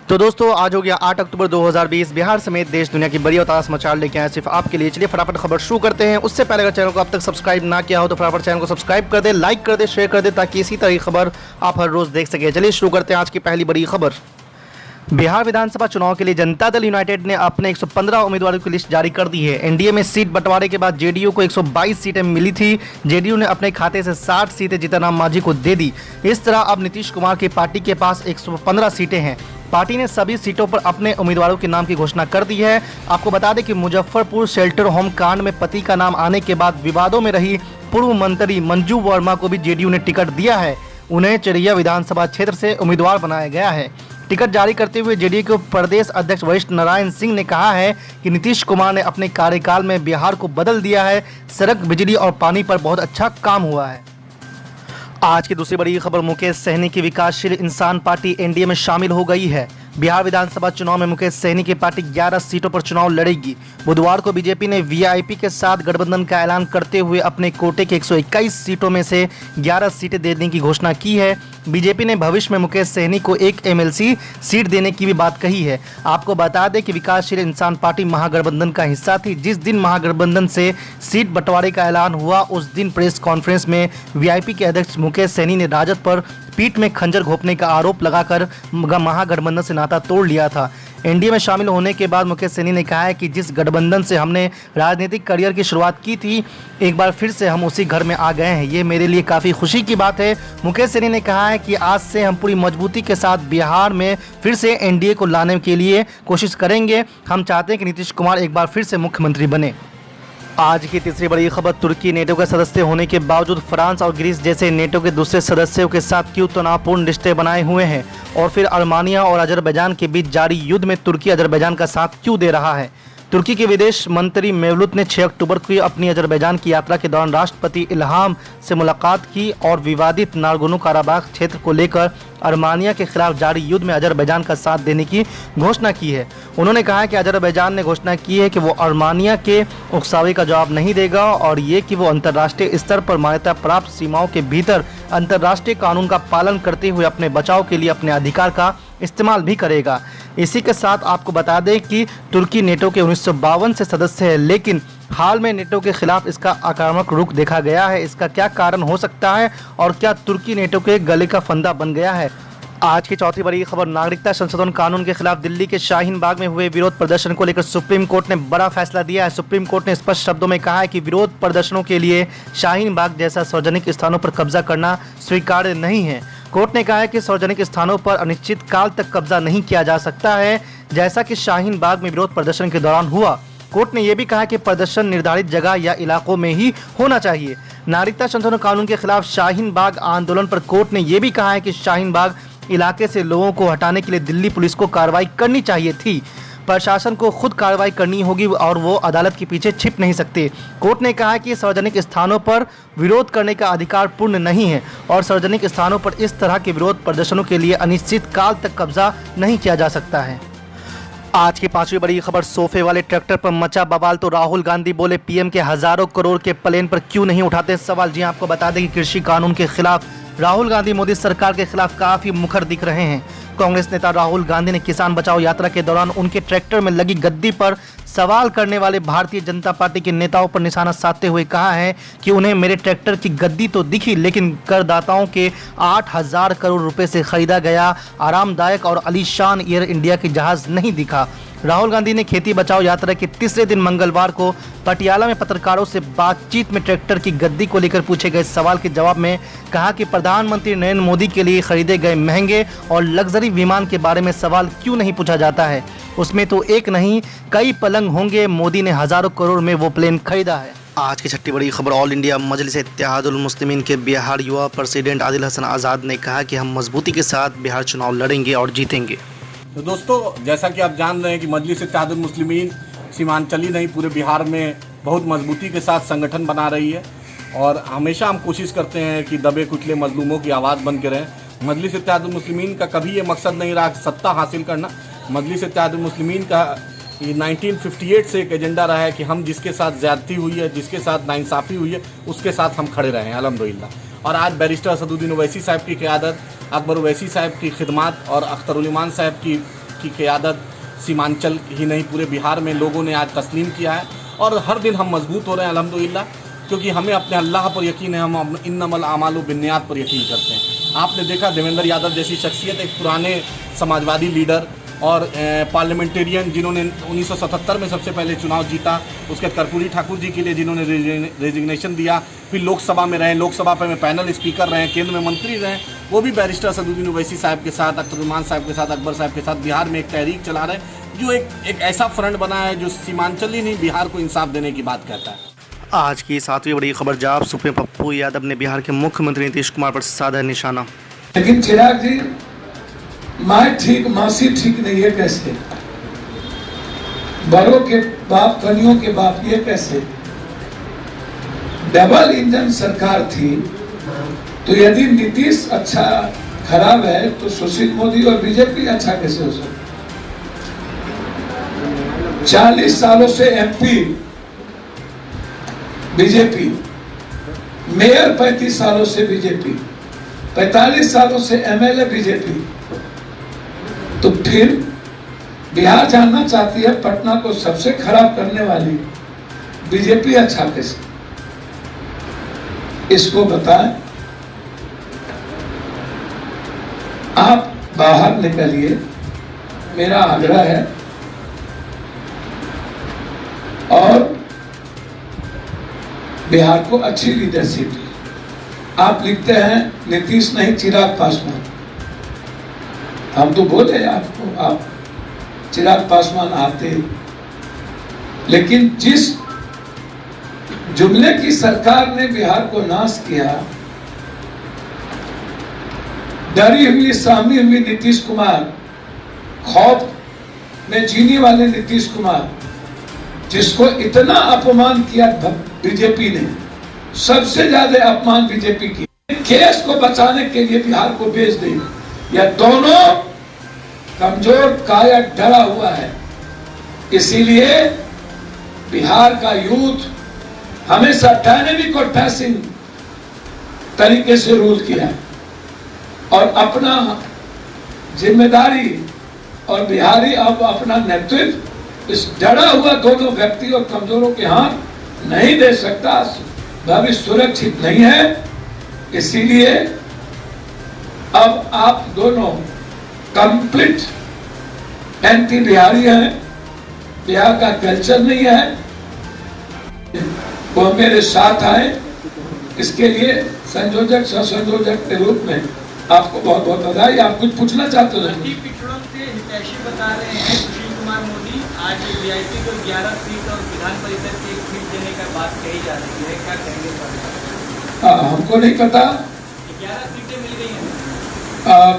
तो दोस्तों आज हो गया 8 अक्टूबर 2020। बिहार समेत देश दुनिया की बड़ी और ताज़ा समाचार लेके आए सिर्फ आपके लिए। चलिए फटाफट खबर शुरू करते हैं। उससे पहले अगर चैनल को अब तक सब्सक्राइब ना किया हो तो फटाफट चैनल को सब्सक्राइब कर दे, लाइक कर दे, शेयर कर दे ताकि इसी तरह की खबर आप हर रोज़ देख सके। चलिए शुरू करते हैं आज की पहली बड़ी खबर। बिहार विधानसभा चुनाव के लिए जनता दल यूनाइटेड ने अपने 115 उम्मीदवारों की लिस्ट जारी कर दी है। एनडीए में सीट बंटवारे के बाद जेडीयू को 122 सीटें मिली थी। जेडीयू ने अपने खाते से 60 सीटें जीतनराम मांझी को दे दी। इस तरह अब नीतीश कुमार की पार्टी के पास 115 सीटें हैं। पार्टी ने सभी सीटों पर अपने उम्मीदवारों के नाम की घोषणा कर दी है। आपको बता दें कि मुजफ्फरपुर शेल्टर होम कांड में पति का नाम आने के बाद विवादों में रही पूर्व मंत्री मंजू वर्मा को भी जेडीयू ने टिकट दिया है। उन्हें चिरैया विधानसभा क्षेत्र से उम्मीदवार बनाया गया है। टिकट जारी करते हुए जेडीयू के प्रदेश अध्यक्ष वरिष्ठ नारायण सिंह ने कहा है कि नीतीश कुमार ने अपने कार्यकाल में बिहार को बदल दिया है। सड़क, बिजली और पानी पर बहुत अच्छा काम हुआ है। आज की दूसरी बड़ी खबर, मुकेश सहनी की विकासशील इंसान पार्टी एनडीए में शामिल हो गई है। बिहार विधानसभा चुनाव में मुकेश सहनी की पार्टी 11 सीटों पर चुनाव लड़ेगी। बुधवार को बीजेपी ने वीआईपी के साथ गठबंधन का ऐलान करते हुए अपने कोटे के 121 सीटों में से 11 सीटें देने की घोषणा की है। बीजेपी ने भविष्य में मुकेश सहनी को एक एमएलसी सीट देने की भी बात कही है। आपको बता दें कि विकासशील इंसान पार्टी महागठबंधन का हिस्सा थी। जिस दिन महागठबंधन से सीट बंटवारे का ऐलान हुआ उस दिन प्रेस कॉन्फ्रेंस में वीआईपी के अध्यक्ष मुकेश सहनी ने राजद पर पीठ में खंजर घोंपने का आरोप लगाकर महागठबंधन से नाता तोड़ लिया था। एनडीए में शामिल होने के बाद मुकेश सहनी ने कहा है कि जिस गठबंधन से हमने राजनीतिक करियर की शुरुआत की थी, एक बार फिर से हम उसी घर में आ गए हैं। ये मेरे लिए काफ़ी खुशी की बात है। मुकेश सहनी ने कहा है कि आज से हम पूरी मजबूती के साथ बिहार में फिर से एनडीए को लाने के लिए कोशिश करेंगे। हम चाहते हैं कि नीतीश कुमार एक बार फिर से मुख्यमंत्री बने। आज की तीसरी बड़ी खबर, तुर्की नेटो का सदस्य होने के बावजूद फ्रांस और ग्रीस जैसे नेटो के दूसरे सदस्यों के साथ क्यों तनावपूर्ण रिश्ते बनाए हुए हैं और फिर अर्मानिया और अजरबैजान के बीच जारी युद्ध में तुर्की अजरबैजान का साथ क्यों दे रहा है। तुर्की के विदेश मंत्री मेवलूत ने 6 अक्टूबर को अपनी अजरबैजान की यात्रा के दौरान राष्ट्रपति इल्हाम से मुलाकात की और विवादित नागोर्नो काराबाख क्षेत्र को लेकर अर्मानिया के खिलाफ जारी युद्ध में अजरबैजान का साथ देने की घोषणा की है। उन्होंने कहा कि अजरबैजान ने घोषणा की है कि वो अर्मानिया के उकसावे का जवाब नहीं देगा और ये कि वो अंतर्राष्ट्रीय स्तर पर मान्यता प्राप्त सीमाओं के भीतर अंतर्राष्ट्रीय कानून का पालन करते हुए अपने बचाव के लिए अपने अधिकार का इस्तेमाल भी करेगा। इसी के साथ आपको बता दें कि तुर्की नेटो के 1952 से सदस्य है, लेकिन हाल में नेटो के खिलाफ इसका आक्रामक रुख देखा गया है। इसका क्या कारण हो सकता है और क्या तुर्की नेटो के गले का फंदा बन गया है। आज की चौथी बड़ी खबर, नागरिकता संशोधन कानून के खिलाफ दिल्ली के शाहीन बाग में हुए विरोध प्रदर्शन को लेकर सुप्रीम कोर्ट ने बड़ा फैसला दिया है। सुप्रीम कोर्ट ने स्पष्ट शब्दों में कहा है कि विरोध प्रदर्शनों के लिए शाहीन बाग जैसा सार्वजनिक स्थानों पर कब्जा करना स्वीकार्य नहीं है। कोर्ट ने कहा है कि सार्वजनिक स्थानों पर अनिश्चित काल तक कब्जा नहीं किया जा सकता है, जैसा कि शाहीन बाग में विरोध प्रदर्शन के दौरान हुआ। कोर्ट ने यह भी कहा कि प्रदर्शन निर्धारित जगह या इलाकों में ही होना चाहिए। नागरिकता संशोधन कानून के खिलाफ शाहीन बाग आंदोलन पर कोर्ट ने यह भी कहा है कि शाहीन बाग इलाके से लोगों को हटाने के लिए दिल्ली पुलिस को कार्रवाई करनी चाहिए थी। प्रशासन को खुद कार्रवाई करनी होगी और वो अदालत के पीछे छिप नहीं सकते। कोर्ट ने कहा कि सार्वजनिक स्थानों पर विरोध करने का अधिकार पूर्ण नहीं है और सार्वजनिक स्थानों पर इस तरह के विरोध प्रदर्शनों के लिए अनिश्चित काल तक कब्जा नहीं किया जा सकता है। आज की पांचवी बड़ी खबर, सोफे वाले ट्रैक्टर पर मचा बवाल तो राहुल गांधी बोले पीएम के हजारों करोड़ के प्लेन पर क्यों नहीं उठाते सवाल। जी आपको बता दें कि कृषि कानून के खिलाफ राहुल गांधी मोदी सरकार के खिलाफ काफी मुखर दिख रहे हैं। कांग्रेस नेता राहुल गांधी ने किसान बचाओ यात्रा के दौरान उनके ट्रैक्टर में लगी गद्दी पर सवाल करने वाले भारतीय जनता पार्टी के नेताओं पर निशाना साधते हुए कहा है कि उन्हें मेरे ट्रैक्टर की गद्दी तो दिखी, लेकिन करदाताओं के 8,000 करोड़ रुपए से खरीदा गया आरामदायक और आलीशान एयर इंडिया की जहाज नहीं दिखा। राहुल गांधी ने खेती बचाओ यात्रा के तीसरे दिन मंगलवार को पटियाला में पत्रकारों से बातचीत में ट्रैक्टर की गद्दी को लेकर पूछे गए सवाल के जवाब में कहा कि प्रधानमंत्री नरेंद्र मोदी के लिए खरीदे गए महंगे और लग्जरी विमान के बारे में सवाल क्यों नहीं पूछा जाता है। उसमें तो एक नहीं कई पलंग होंगे, मोदी ने हजारों करोड़ में वो प्लेन खरीदा है। आज की छठी बड़ी खबर, ऑल इंडिया मजलिस इत्तेहादुल मुस्लिमीन के बिहार युवा प्रेसिडेंट आदिल हसन आज़ाद ने कहा कि हम मजबूती के साथ बिहार चुनाव लड़ेंगे और जीतेंगे। तो दोस्तों, जैसा कि आप जान रहे हैं कि मजलिस इत्तेहादुल मुस्लिमीन सीमांचली नहीं पूरे बिहार में बहुत मजबूती के साथ संगठन बना रही है और हमेशा हम कोशिश करते हैं कि दबे कुचले मजलूमों की आवाज़ बन के रहें। मजलिस इत्तेहादुल मुस्लिमीन का कभी ये मकसद नहीं रहा सत्ता हासिल करना। मजलिस इत्तेहादुल मुस्लिमीन का ये 1958 से एक एजेंडा रहा है कि हम जिसके साथ ज़्यादती हुई है, जिसके साथ नाइंसाफ़ी हुई है, उसके साथ हम खड़े रहे हैं अल्हम्दुलिल्लाह। और आज बैरिस्टर असदुद्दीन ओवैसी साहब की क़यादत, अकबर ओवैसी साहब की खिदमत और अख्तरुल इमान साहब की की क़यादत सीमांचल ही नहीं पूरे बिहार में लोगों ने आज तस्लीम किया है। और हर दिन हम मजबूत हो रहे हैं अल्हम्दुलिल्लाह, क्योंकि हमें अपने अल्लाह पर यकीन है, हम इन्नमल आमालु बिन्नियात पर यकीन करते हैं। आपने देखा देवेंद्र यादव जैसी शख्सियत, एक पुराने समाजवादी लीडर और पार्लियामेंटेरियन जिन्होंने 1977 में सबसे पहले चुनाव जीता, उसके कर्पूरी ठाकुर जी के लिए जिन्होंने रेजिग्नेशन दिया, फिर लोकसभा में रहे, लोकसभा में पैनल स्पीकर रहे, केंद्र में मंत्री रहे, वो भी बैरिस्टर असदुद्दीन ओवैसी साहब के साथ, अख्तरुमान साहब के साथ, अकबर साहब के साथ बिहार में एक तहरीक चला रहे हैं जो एक ऐसा फ्रंट बना है जो सीमांचल ही नहीं बिहार को इंसाफ देने की बात कहता है। आज की 7वीं बड़ी खबर, जाप सुप्रीम पप्पू यादव ने बिहार के मुख्यमंत्री नीतीश कुमार पर साधा निशाना। लेकिन चिराग जी, माँ ठीक मासी ठीक नहीं है कैसे? बड़ों के बाप कनियों के बाप, ये कैसे? डबल इंजन सरकार थी, तो यदि नीतीश अच्छा खराब है तो सुशील मोदी और बीजेपी अच्छा कैसे हो सकता? 40 सालों से एमपी बीजेपी, मेयर 35 सालों से बीजेपी, 45 सालों से एमएलए बीजेपी, तो फिर बिहार जानना चाहती है पटना को सबसे खराब करने वाली बीजेपी अच्छा कैसे? इसको बताएं। आप बाहर निकलिए, मेरा आग्रह है, और बिहार को अच्छी लीडरशिप दी। आप लिखते हैं नीतीश नहीं चिराग पासवान, हम तो बोले आपको आप चिराग पासवान आते, लेकिन जिस जुमले की सरकार ने बिहार को नाश किया, डरी हुई सहमी हुई नीतीश कुमार, खौफ में जीने वाले नीतीश कुमार, जिसको इतना अपमान किया बीजेपी ने, सबसे ज्यादा अपमान बीजेपी की, केस को बचाने के लिए बिहार को भेज दी। यह दोनों कमजोर काया डरा हुआ है, इसीलिए बिहार का यूथ हमेशा डायनेमिक और पैसिव तरीके से रूल किया और अपना जिम्मेदारी, और बिहारी अब अपना नेतृत्व इस डरा हुआ दोनों व्यक्ति और कमजोरों के हाथ नहीं दे सकता। भविष्य सुरक्षित नहीं है, इसीलिए अब आप दोनों कंप्लीट एंटी बिहारी हैं, बिहार का कल्चर नहीं है, वो मेरे साथ आए। इसके लिए संयोजक सह संयोजक के रूप में आपको बहुत बहुत बधाई। आप कुछ पूछना चाहते हो? पिछड़ों से हितैषी बता रहे हैं सुशील कुमार मोदी, आज वीआईपी को 11 सीट और विधान परिषद की 1 सीट देने का बात कही जा रही है, क्या कहेंगे? हमको नहीं पता, 11 सीटें मिल गई हैं।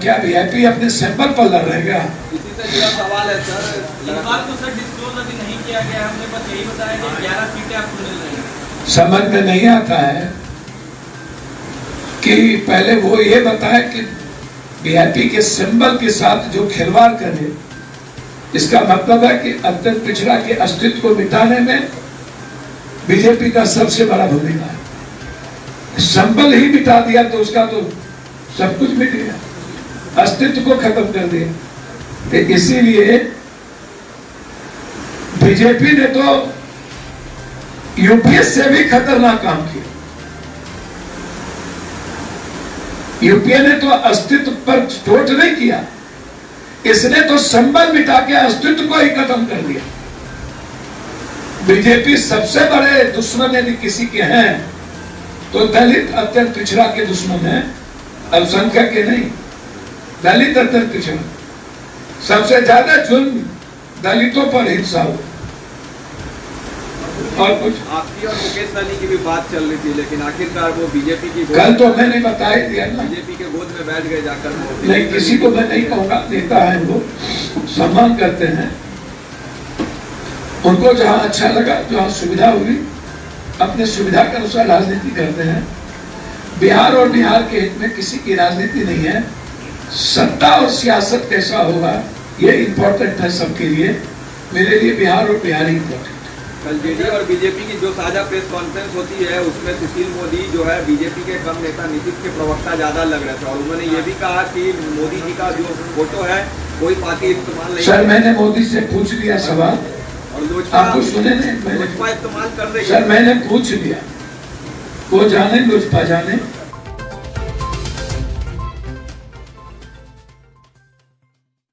क्या वीआईपी अपने सैंपल पर लड़ रहे हैं? इसी से जुड़ा सवाल है सर। इस बात को सर डिस्क्लोज अभी नहीं किया गया, हमने बस यही बताया कि 11 सीटें आपको मिल रही हैं। समझ में नहीं आता है कि पहले वो ये बताए कि वीआईपी के सिंबल के साथ जो खिलवाड़ करे, इसका मतलब है कि अत्यंत पिछड़ा के अस्तित्व को मिटाने में बीजेपी का सबसे बड़ा भूमिका है। सिंबल ही मिटा दिया तो उसका तो सब कुछ मिट गया, अस्तित्व को खत्म कर दिया। तो इसीलिए बीजेपी ने तो यूपीए से भी खतरनाक काम किया। यूपीए ने तो अस्तित्व पर चोट नहीं किया, इसने तो संबल मिटा के अस्तित्व को ही खत्म कर दिया। बीजेपी सबसे बड़े दुश्मन यदि किसी के हैं तो दलित अत्यंत पिछड़ा के दुश्मन है, अल्पसंख्यक के नहीं। दलित अत्यंत पिछड़ा, सबसे ज्यादा जुल्म दलितों पर हिंसा हो। और कुछ आपकी और मुकेश सहनी की भी बात चल रही थी, लेकिन आखिरकार वो बीजेपी की कल तो मैंने बता ही दिया ना, बीजेपी के गोद में बैठ गए जाकर। नहीं, किसी को मैं नहीं कहूंगा, नेता है वो, सम्मान करते हैं उनको, जहां अच्छा लगा, जहां सुविधा हुई, अपने सुविधा के अनुसार राजनीति करते हैं। बिहार और बिहार के हित में किसी की राजनीति नहीं है। सत्ता और सियासत कैसा होगा ये इम्पोर्टेंट है सबके लिए, मेरे लिए बिहार और बिहार ही इम्पोर्टेंट है। कल जेडीयू और बीजेपी की जो साझा प्रेस कॉन्फ्रेंस होती है उसमें सुशील मोदी जो है बीजेपी के कम नेता नीतीश के प्रवक्ता ज्यादा लग रहे थे और उन्होंने ये भी कहा कि मोदी जी का जो फोटो है कोई पार्टी इस्तेमाल नहीं सर मैंने मोदी से पूछ लिया सवाल और लोजपा आपको सुने नहीं लोजपा इस्तेमाल कर रही सर मैंने पूछ लिया, वो जाने लोजपा जाने